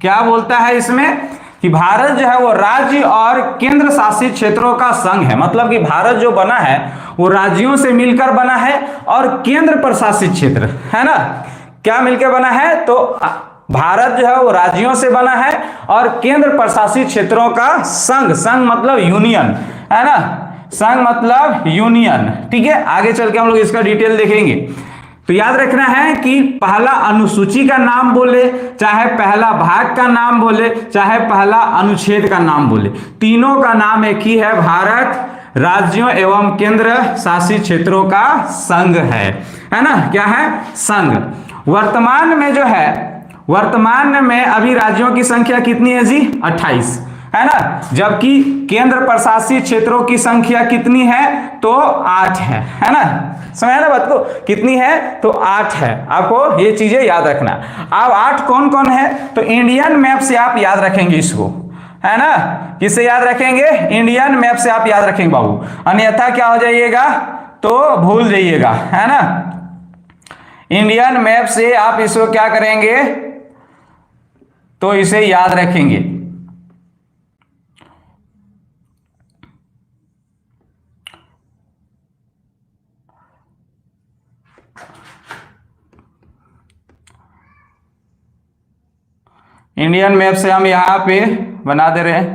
क्या बोलता है इसमें कि भारत जो है वो राज्य और केंद्र शासित क्षेत्रों का संघ है। मतलब कि भारत जो बना है वो राज्यों से मिलकर बना है और केंद्र प्रशासित क्षेत्र है ना, क्या मिलकर बना है, तो भारत जो है वो राज्यों से बना है और केंद्र प्रशासित क्षेत्रों का संघ, संघ मतलब यूनियन है ना, संघ मतलब यूनियन। ठीक है, आगे चल के हम लोग इसका डिटेल देखेंगे। तो याद रखना है कि पहला अनुसूची का नाम बोले, चाहे पहला भाग का नाम बोले, चाहे पहला अनुच्छेद का नाम बोले, तीनों का नाम एक ही है, भारत राज्यों एवं केंद्र शासित क्षेत्रों का संघ है ना, क्या है, संघ। वर्तमान में जो है, वर्तमान में अभी राज्यों की संख्या कितनी है जी, 28 है ना, जबकि केंद्र प्रशासित क्षेत्रों की संख्या कितनी है, तो 8 है ना, समझ ना बात को, कितनी है, तो 8 है। आपको ये चीजें याद रखना। अब 8 कौन कौन है, तो इंडियन मैप से आप याद रखेंगे इसको, है ना, किससे याद रखेंगे, इंडियन मैप से आप याद रखेंगे बाबू, अन्यथा क्या हो जाइएगा, तो भूल जाइएगा, है ना। इंडियन मैप से आप इसको क्या करेंगे, तो इसे याद रखेंगे। इंडियन मैप से हम यहां पे बना दे रहे हैं,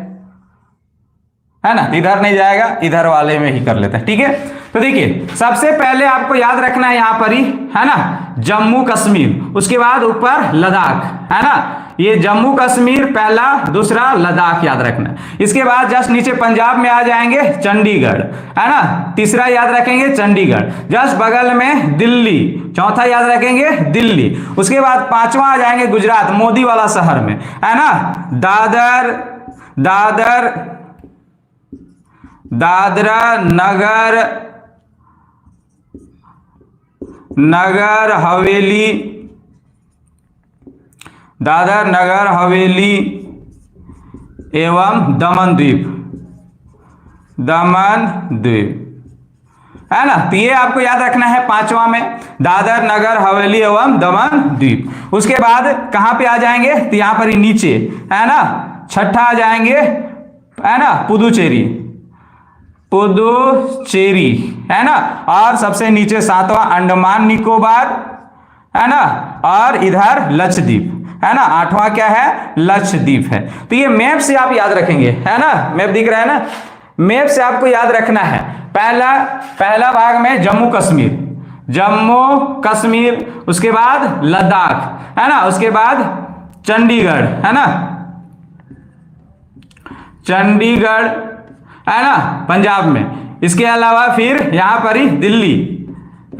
है ना, इधर नहीं जाएगा, इधर वाले में ही कर लेते हैं। ठीक है, तो देखिए सबसे पहले आपको याद रखना है यहां पर ही, है ना, जम्मू कश्मीर, उसके बाद ऊपर लद्दाख, है ना, ये जम्मू कश्मीर पहला, दूसरा लद्दाख याद रखना है। इसके बाद जस्ट नीचे पंजाब में आ जाएंगे चंडीगढ़, है ना, तीसरा याद रखेंगे चंडीगढ़, जस्ट बगल में दिल्ली, चौथा याद रखेंगे दिल्ली। उसके बाद पांचवा आ जाएंगे गुजरात, मोदी वाला शहर में, है ना, दादर, दादर, दादरा नगर, नगर हवेली, दादर नगर हवेली एवं दमन द्वीप, दमन द्वीप, है ना, तो ये आपको याद रखना है पांचवा में, दादर नगर हवेली एवं दमन द्वीप। उसके बाद कहां पे आ जाएंगे, तो यहां पर ही नीचे, है ना, छठा आ जाएंगे, है ना, पुदुचेरी, पुदुचेरी, है ना, और सबसे नीचे सातवां अंडमान निकोबार, है ना, और इधर लक्षद्वीप, है ना, आठवां क्या है, लक्षद्वीप है। तो ये मैप से आप याद रखेंगे, है ना, मैप दिख रहा है ना, मैप से आपको याद रखना है। पहला भाग में जम्मू कश्मीर, जम्मू कश्मीर, उसके बाद लद्दाख, है ना, उसके बाद चंडीगढ़, है ना, चंडीगढ़, है ना, पंजाब में, इसके अलावा फिर यहां पर ही दिल्ली,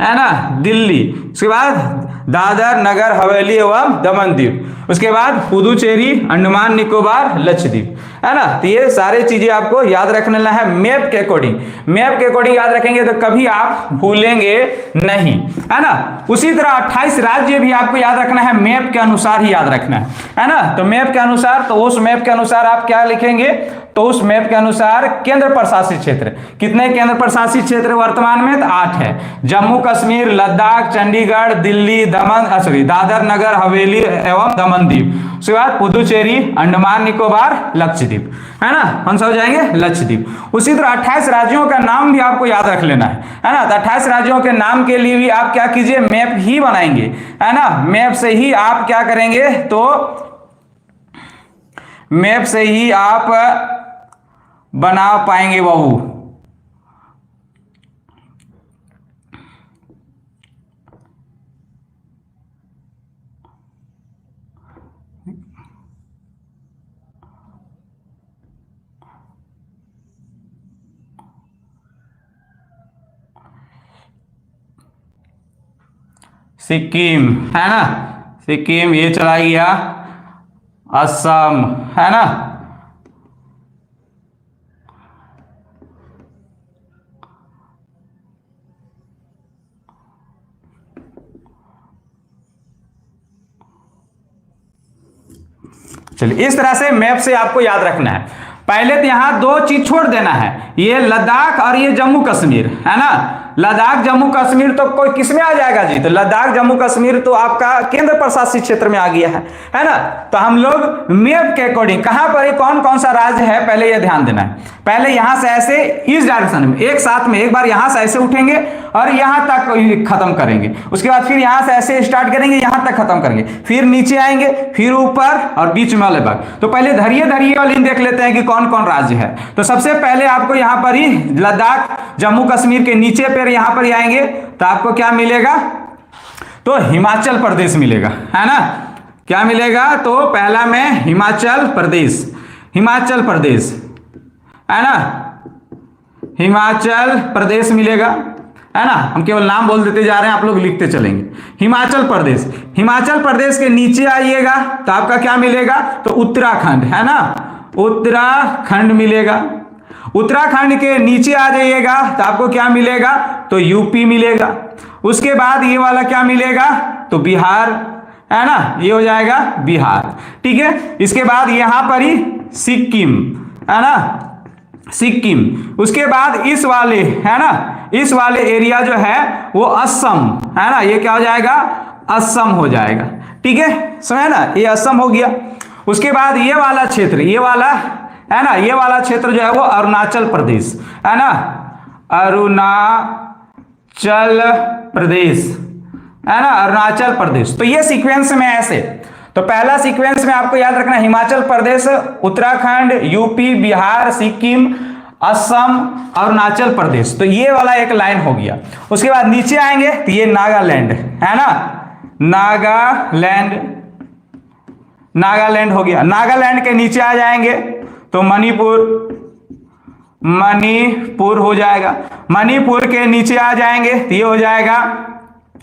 है ना, दिल्ली, उसके बाद दादर नगर हवेली एवं दमन द्वीप, उसके बाद पुदुचेरी, अंडमान निकोबार, लक्षद्वीप, है ना। तो ये सारे चीजें आपको याद रखना है मैप के अकॉर्डिंग, मैप के अकॉर्डिंग याद रखेंगे तो कभी आप भूलेंगे नहीं, है ना। उसी तरह 28 राज्य भी आपको याद रखना है, मैप के अनुसार ही याद रखना है ना। तो मैप के अनुसार, तो उस मैप के अनुसार आप क्या लिखेंगे, तो उस मैप के अनुसार केंद्र प्रशासित क्षेत्र, कितने केंद्र प्रशासित क्षेत्र वर्तमान में, तो 8 है, जम्मू कश्मीर, लद्दाख, चंडीगढ़, दिल्ली, दमन, सॉरी दादर नगर हवेली एवं दमन द्वीप, उसके बाद पुदुचेरी, अंडमान निकोबार, लक्षद्वीप, है ना, कौन सा हो जाएंगे, लक्षद्वीप। उसी तरह 28 राज्यों का नाम भी आपको याद रख लेना है ना। तो 28 राज्यों के नाम के लिए भी आप क्या कीजिए, मैप ही बनाएंगे, है ना, मैप से ही आप क्या करेंगे, तो मैप से ही आप बना पाएंगे बहू। सिक्किम, है ना, सिक्किम ये चला गया, असम, है ना, चलिए इस तरह से मैप से आपको याद रखना है। पहले तो यहां 2 चीज छोड़ देना है, ये लद्दाख और ये जम्मू कश्मीर, है ना, लद्दाख जम्मू कश्मीर तो कोई किस में आ जाएगा जी, तो लद्दाख जम्मू कश्मीर तो आपका केंद्र प्रशासित क्षेत्र में आ गया है ना। तो हम लोग मैप के अकॉर्डिंग कहां पर कौन कौन सा राज्य है पहले ये ध्यान देना है। पहले यहां से ऐसे इस डायरेक्शन में एक साथ में एक बार यहां से ऐसे उठेंगे और यहां तक खत्म करेंगे, उसके बाद फिर यहां से ऐसे स्टार्ट करेंगे यहां तक खत्म करेंगे, फिर नीचे आएंगे, फिर ऊपर और बीच में वाले भाग। तो पहले धरिए धरिए वाली देख लेते हैं कि कौन कौन राज्य है। तो सबसे पहले आपको यहां पर ही लद्दाख जम्मू कश्मीर के नीचे पर यहां पर आएंगे तो आपको क्या मिलेगा, तो हिमाचल प्रदेश मिलेगा, है ना। क्या मिलेगा, तो पहला में हिमाचल प्रदेश, हिमाचल प्रदेश है ना, हिमाचल प्रदेश मिलेगा, है ना। हम केवल नाम बोल देते जा रहे हैं, आप लोग लिखते चलेंगे। हिमाचल प्रदेश, हिमाचल प्रदेश के नीचे आइएगा तो आपका क्या मिलेगा, तो उत्तराखंड, है ना, उत्तराखंड मिलेगा। उत्तराखंड के नीचे आ जाइएगा तो आपको क्या मिलेगा, तो यूपी मिलेगा। उसके बाद ये वाला क्या मिलेगा, तो बिहार, है ना, ये हो जाएगा बिहार, ठीक है। इसके बाद यहां पर ही सिक्किम, है ना, सिक्किम। उसके बाद इस वाले, है ना, इस वाले एरिया जो है वो असम, है ना, ये क्या हो जाएगा, असम हो जाएगा, ठीक है, समझे ना, ये असम हो गया। उसके बाद ये वाला क्षेत्र, ये वाला, है ना, ये वाला क्षेत्र जो है वो अरुणाचल प्रदेश, है ना, अरुणाचल प्रदेश, है ना, अरुणाचल प्रदेश। तो ये सीक्वेंस में ऐसे, तो पहला सीक्वेंस में आपको याद रखना हिमाचल प्रदेश, उत्तराखंड, यूपी, बिहार, सिक्किम, असम, अरुणाचल प्रदेश। तो ये वाला एक लाइन हो गया। उसके बाद नीचे आएंगे तो ये नागालैंड, है ना, नागालैंड, नागालैंड हो गया। नागालैंड के नीचे आ जाएंगे तो मणिपुर, मणिपुर हो जाएगा। मणिपुर के नीचे आ जाएंगे तो ये हो जाएगा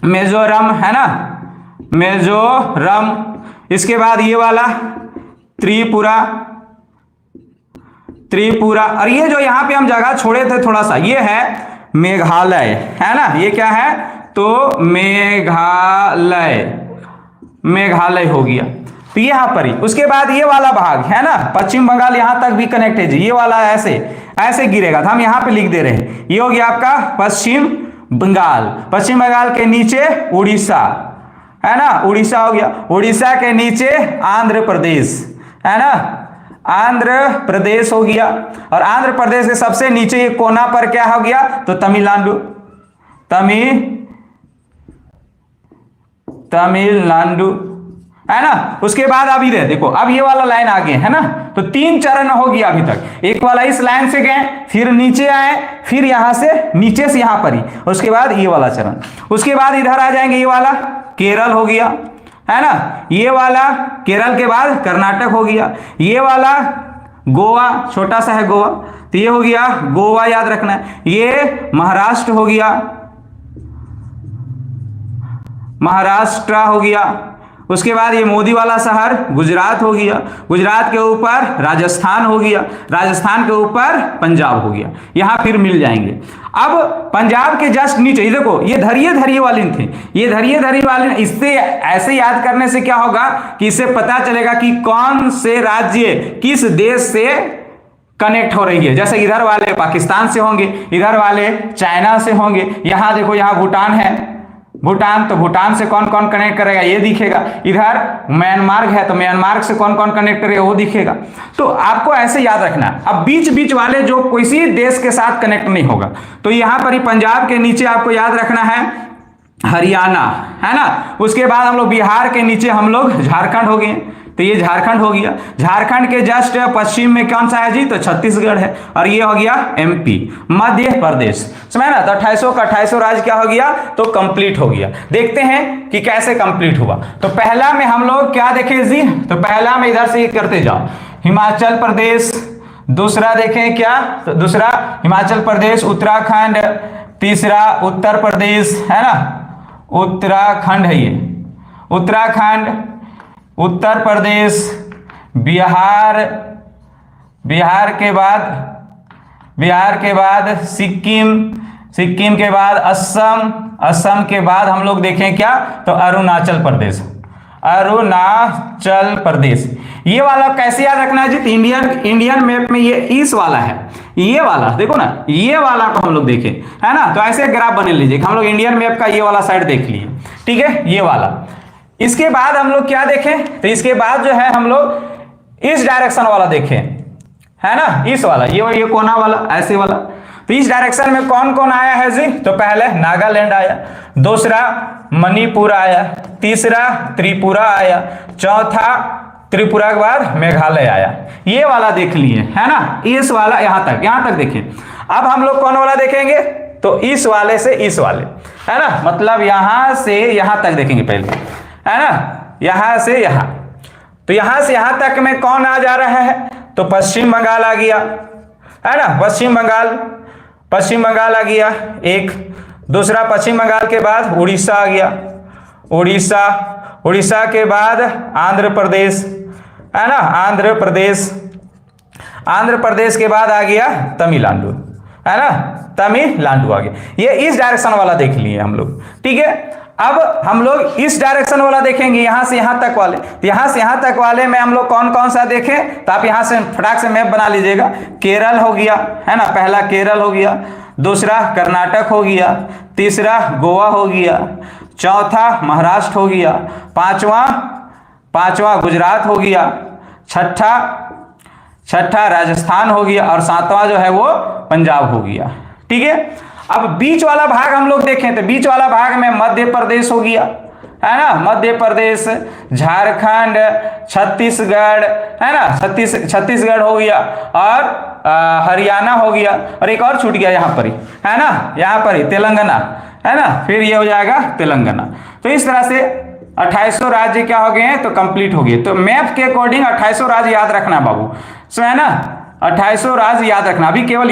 मिजोरम, है ना, मिजोरम। इसके बाद ये वाला त्रिपुरा, त्रिपुरा। और ये जो यहां पे हम जगह छोड़े थे थोड़ा सा, ये है मेघालय, है ना, ये क्या है, तो मेघालय, मेघालय हो गया। तो यहां पर ही उसके बाद ये वाला भाग, है ना, पश्चिम बंगाल यहां तक भी कनेक्ट है जी, ये वाला ऐसे ऐसे गिरेगा तो हम यहां पे लिख दे रहे हैं। ये हो गया आपका पश्चिम बंगाल। पश्चिम बंगाल के नीचे उड़ीसा, है ना, उड़ीसा हो गया। उड़ीसा के नीचे आंध्र प्रदेश, है ना, आंध्र प्रदेश हो गया। और आंध्र प्रदेश के सबसे नीचे ये कोना पर क्या हो गया, तो तमिलनाडु, तमिलनाडु, है ना। उसके बाद अब इधर देखो, अब ये वाला लाइन आ गए, है ना। तो 3 चरण हो गया अभी तक। एक वाला इस लाइन से गए, फिर नीचे आए, फिर यहां से नीचे से यहां पर ही, उसके बाद ये वाला चरण। उसके बाद इधर आ जाएंगे, ये वाला केरल हो गया, है ना, ये वाला केरल के बाद कर्नाटक हो गया, ये वाला गोवा, छोटा सा है गोवा, तो ये हो गया गोवा, याद रखना है। ये महाराष्ट्र हो गया, महाराष्ट्र हो गया। उसके बाद ये मोदी वाला शहर गुजरात हो गया, गुजरात के ऊपर राजस्थान हो गया, राजस्थान के ऊपर पंजाब हो गया, यहां फिर मिल जाएंगे। अब पंजाब के जस्ट नीचे ये देखो, ये धरिए धरिए वाले थे, ये धरिए धरिए वाले, इससे ऐसे याद करने से क्या होगा कि इससे पता चलेगा कि कौन से राज्य किस देश से कनेक्ट हो रही है। जैसे इधर वाले पाकिस्तान से होंगे, इधर वाले चाइना से होंगे, यहां देखो यहां भूटान है, भूटान, तो भूटान से कौन कौन कनेक्ट करेगा ये दिखेगा। इधर म्यांमार है तो म्यांमार से कौन कौन कनेक्ट करेगा वो दिखेगा। तो आपको ऐसे याद रखना। अब बीच बीच वाले जो किसी देश के साथ कनेक्ट नहीं होगा, तो यहां पर ही पंजाब के नीचे आपको याद रखना है हरियाणा, है ना। उसके बाद हम लोग बिहार के नीचे हम लोग झारखंड हो गए, तो ये झारखंड हो गया। झारखंड के जस्ट पश्चिम में कौन सा है जी, तो छत्तीसगढ़ है। और ये हो गया एमपी, मध्य प्रदेश, समझ ना। तो 2800 का 2800 राज्य क्या हो गया, तो कंप्लीट हो गया। देखते हैं कि कैसे कंप्लीट हुआ। तो पहला में हम लोग क्या देखें जी, तो पहला में इधर से करते जाओ, हिमाचल प्रदेश। दूसरा देखें क्या, तो दूसरा हिमाचल प्रदेश, उत्तराखंड। तीसरा उत्तर प्रदेश, है ना, उत्तराखंड है ये, उत्तराखंड। उत्तर प्रदेश, बिहार, बिहार के बाद सिक्किम, सिक्किम के बाद असम, असम के बाद हम लोग देखें क्या, तो अरुणाचल प्रदेश, अरुणाचल प्रदेश। ये वाला कैसे याद रखना है जी? इंडियन मैप में ये ईस्ट वाला है, ये वाला देखो ना, ये वाला को हम लोग देखें, है ना। तो ऐसे ग्राफ बने लीजिए, हम लोग इंडियन मैप का ये वाला साइड देख लिए, ठीक है, ये वाला। इसके बाद हम लोग क्या देखें? तो इसके बाद जो है हम लोग इस डायरेक्शन वाला देखें, है ना, इस वाला, ये कोना वाला, ऐसे वाला। तो इस डायरेक्शन में कौन कौन आया है जी? तो पहले नागालैंड आया, दूसरा मणिपुर आया, तीसरा त्रिपुरा आया, चौथा त्रिपुरा के बाद मेघालय आया। ये वाला देख लिए, है ना, इस वाला यहां तक देखें। अब हम लोग कौन वाला देखेंगे? तो इस वाले से इस वाले, है ना, मतलब यहां से यहां तक देखेंगे पहले, है ना, यहां से यहां। तो यहां से यहां तक में कौन आ जा रहा है? तो पश्चिम बंगाल आ गया, है ना, पश्चिम बंगाल आ गया एक। दूसरा पश्चिम बंगाल के बाद उड़ीसा आ गया, उड़ीसा के बाद आंध्र प्रदेश, है ना, आंध्र प्रदेश के बाद आ गया तमिलनाडु, है ना, तमिलनाडु आ गया। ये इस डायरेक्शन वाला देख लिए हम लोग, ठीक है। अब हम लोग इस डायरेक्शन वाला देखेंगे, यहां से यहां तक वाले। तो यहां से यहां तक वाले में हम लोग कौन कौन सा देखें? तो आप यहां से फटाक से मैप बना लीजिएगा। केरल हो गया, है ना, पहला केरल हो गया, दूसरा कर्नाटक हो गया, तीसरा गोवा हो गया, चौथा महाराष्ट्र हो गया, पांचवा गुजरात हो गया, छठा राजस्थान हो गया, और सातवां जो है वो पंजाब हो गया, ठीक है। अब बीच वाला भाग हम लोग देखें तो बीच वाला भाग में मध्य प्रदेश हो गया, है ना, मध्य प्रदेश, झारखंड, छत्तीसगढ़, है ना, छत्तीसगढ़ हो गया, और हरियाणा हो गया, और एक और छूट गया यहाँ पर ही, है ना, यहाँ पर ही तेलंगाना, है ना, फिर ये हो जाएगा तेलंगाना। तो इस तरह से 2800 राज्य क्या हो गए हैं? तो कंप्लीट हो गए। तो मैप के अकॉर्डिंग 2800 राज्य याद रखना बाबू, सो है ना, 2800 राज्य याद रखना। अभी केवल